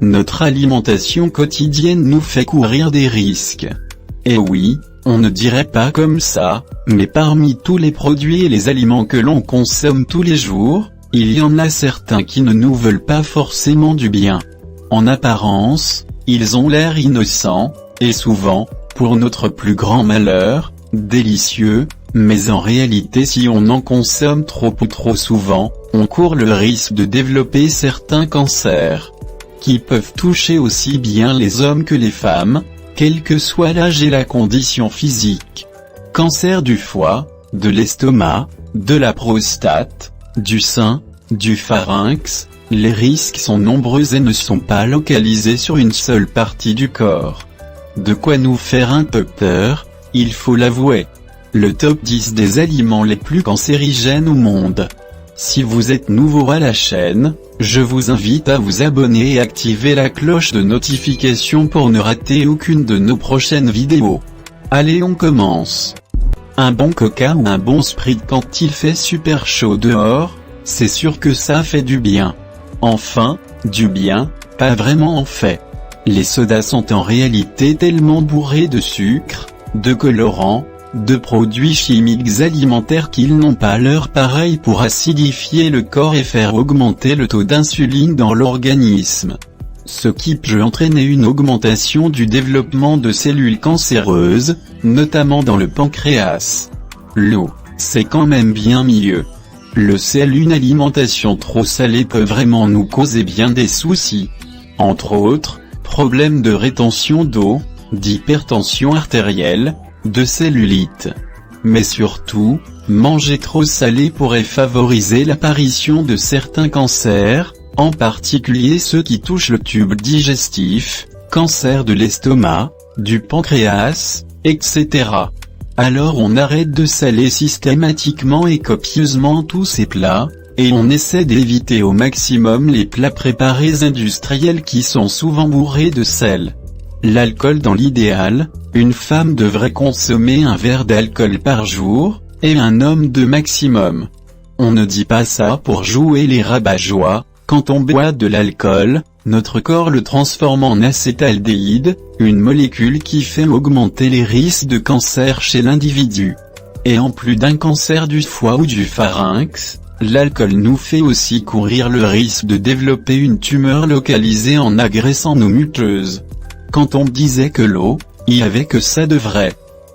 Notre alimentation quotidienne nous fait courir des risques. Et oui, on ne dirait pas comme ça, mais parmi tous les produits et les aliments que l'on consomme tous les jours, il y en a certains qui ne nous veulent pas forcément du bien. En apparence, ils ont l'air innocents, et souvent, pour notre plus grand malheur, délicieux, mais en réalité si on en consomme trop ou trop souvent, on court le risque de développer certains cancers, qui peuvent toucher aussi bien les hommes que les femmes, quel que soit l'âge et la condition physique. Cancer du foie, de l'estomac, de la prostate, du sein, du pharynx, les risques sont nombreux et ne sont pas localisés sur une seule partie du corps. De quoi nous faire un peu peur, il faut l'avouer. Le top 10 des aliments les plus cancérigènes au monde. Si vous êtes nouveau à la chaîne, je vous invite à vous abonner et activer la cloche de notification pour ne rater aucune de nos prochaines vidéos. Allez, on commence. Un bon coca ou un bon sprite quand il fait super chaud dehors, c'est sûr que ça fait du bien. Enfin, du bien, pas vraiment en fait. Les sodas sont en réalité tellement bourrés de sucre, de colorants, de produits chimiques alimentaires qu'ils n'ont pas leur pareil pour acidifier le corps et faire augmenter le taux d'insuline dans l'organisme. Ce qui peut entraîner une augmentation du développement de cellules cancéreuses, notamment dans le pancréas. L'eau, c'est quand même bien mieux. Le sel, une alimentation trop salée peut vraiment nous causer bien des soucis. Entre autres, problèmes de rétention d'eau, d'hypertension artérielle, de cellulite. Mais surtout, manger trop salé pourrait favoriser l'apparition de certains cancers, en particulier ceux qui touchent le tube digestif, cancer de l'estomac, du pancréas, etc. Alors on arrête de saler systématiquement et copieusement tous ces plats, et on essaie d'éviter au maximum les plats préparés industriels qui sont souvent bourrés de sel. L'alcool dans l'idéal, une femme devrait consommer un verre d'alcool par jour, et un homme 2 maximum. On ne dit pas ça pour jouer les rabat-joie, quand on boit de l'alcool, notre corps le transforme en acétaldéhyde, une molécule qui fait augmenter les risques de cancer chez l'individu. Et en plus d'un cancer du foie ou du pharynx, l'alcool nous fait aussi courir le risque de développer une tumeur localisée en agressant nos muqueuses. Quand on disait que l'eau, il y avait que ça de vrai.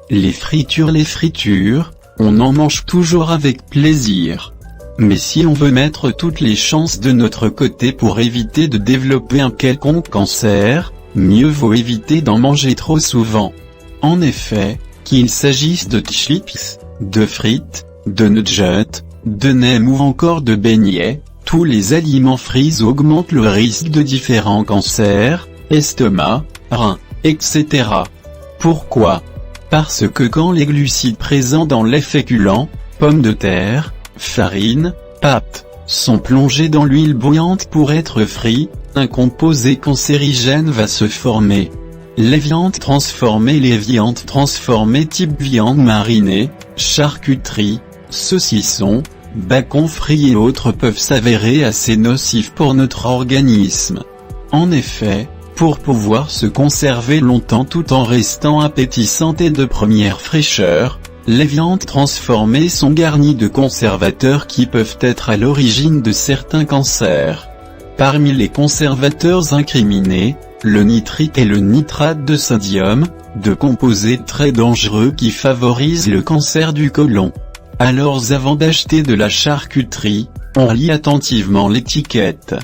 Les fritures, on en mange toujours avec plaisir. Mais si on veut mettre toutes les chances de notre côté pour éviter de développer un quelconque cancer, mieux vaut éviter d'en manger trop souvent. En effet, qu'il s'agisse de chips, de frites, de nuggets, de nems ou encore de beignets, tous les aliments frits augmentent le risque de différents cancers, estomac, reins, etc. Pourquoi? Parce que quand les glucides présents dans les féculents, pommes de terre, farine, pâtes, sont plongés dans l'huile bouillante pour être frits, un composé cancérigène va se former. Les viandes transformées type viande marinée, charcuterie, saucissons, bacon frit et autres peuvent s'avérer assez nocifs pour notre organisme. En effet, pour pouvoir se conserver longtemps tout en restant appétissantes et de première fraîcheur, les viandes transformées sont garnies de conservateurs qui peuvent être à l'origine de certains cancers. Parmi les conservateurs incriminés, le nitrite et le nitrate de sodium, deux composés très dangereux qui favorisent le cancer du côlon. Alors avant d'acheter de la charcuterie, on lit attentivement l'étiquette.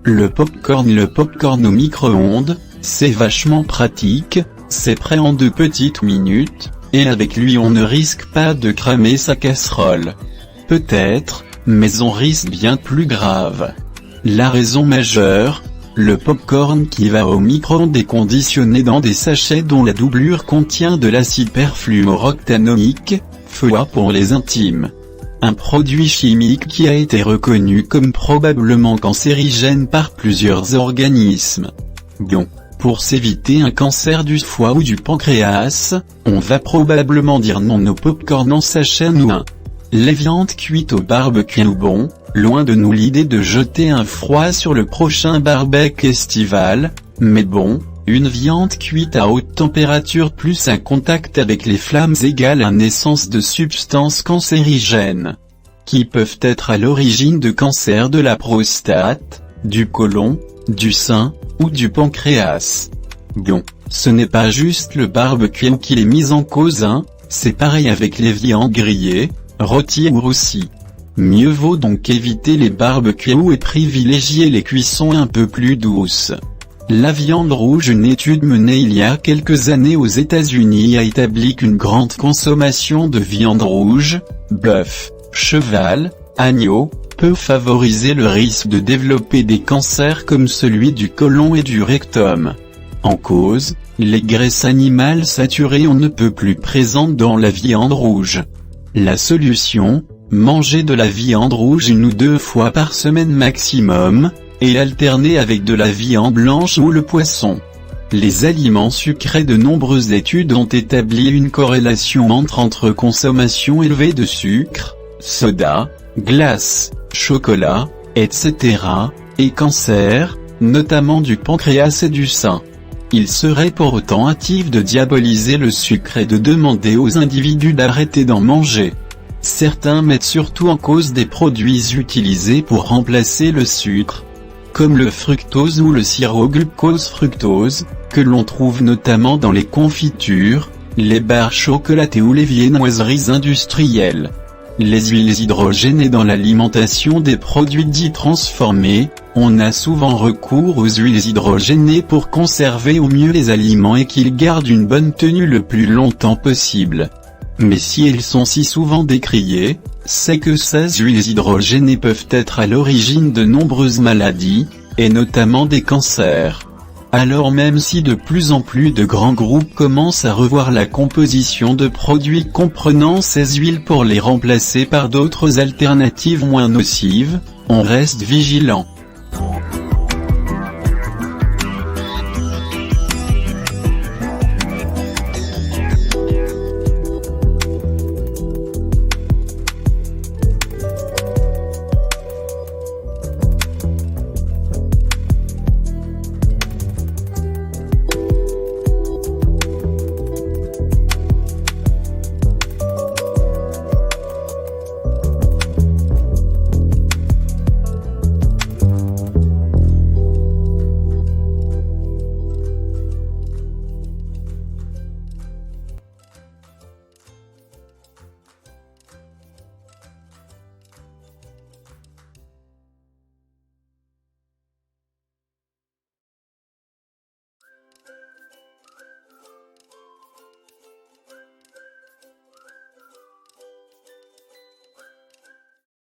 Le popcorn au micro-ondes, c'est vachement pratique, c'est prêt en 2 petites minutes, et avec lui on ne risque pas de cramer sa casserole. Peut-être, mais on risque bien plus grave. La raison majeure, le popcorn qui va au micro-ondes est conditionné dans des sachets dont la doublure contient de l'acide perfluoroctanoïque, FOA pour les intimes. Un produit chimique qui a été reconnu comme probablement cancérigène par plusieurs organismes. Bon, pour s'éviter un cancer du foie ou du pancréas, on va probablement dire non au popcorn en sachet ou les viandes cuites au barbecue ou bon, Loin de nous l'idée de jeter un froid sur le prochain barbecue estival, mais bon, une viande cuite à haute température plus un contact avec les flammes égale à naissance de substances cancérigènes, qui peuvent être à l'origine de cancers de la prostate, du côlon, du sein, ou du pancréas. Bon, ce n'est pas juste le barbecue qui est mis en cause, hein, c'est pareil avec les viandes grillées, rôties ou roussies. Mieux vaut donc éviter les barbecues et privilégier les cuissons un peu plus douces. La viande rouge. Une étude menée il y a quelques années aux États-Unis a établi qu'une grande consommation de viande rouge, bœuf, cheval, agneau, peut favoriser le risque de développer des cancers comme celui du côlon et du rectum. En cause, les graisses animales saturées on ne peut plus présentes dans la viande rouge. La solution, manger de la viande rouge 1 ou 2 fois par semaine maximum, et alterner avec de la viande blanche ou le poisson. Les aliments sucrés. De nombreuses études ont établi une corrélation entre consommation élevée de sucre, soda, glace, chocolat, etc., et cancer, notamment du pancréas et du sein. Il serait pour autant hâtif de diaboliser le sucre et de demander aux individus d'arrêter d'en manger. Certains mettent surtout en cause des produits utilisés pour remplacer le sucre, comme le fructose ou le sirop glucose-fructose, que l'on trouve notamment dans les confitures, les barres chocolatées ou les viennoiseries industrielles. Les huiles hydrogénées. Dans l'alimentation des produits dits transformés, on a souvent recours aux huiles hydrogénées pour conserver au mieux les aliments et qu'ils gardent une bonne tenue le plus longtemps possible. Mais si elles sont si souvent décriées, c'est que ces huiles hydrogénées peuvent être à l'origine de nombreuses maladies, et notamment des cancers. Alors même si de plus en plus de grands groupes commencent à revoir la composition de produits comprenant ces huiles pour les remplacer par d'autres alternatives moins nocives, on reste vigilant.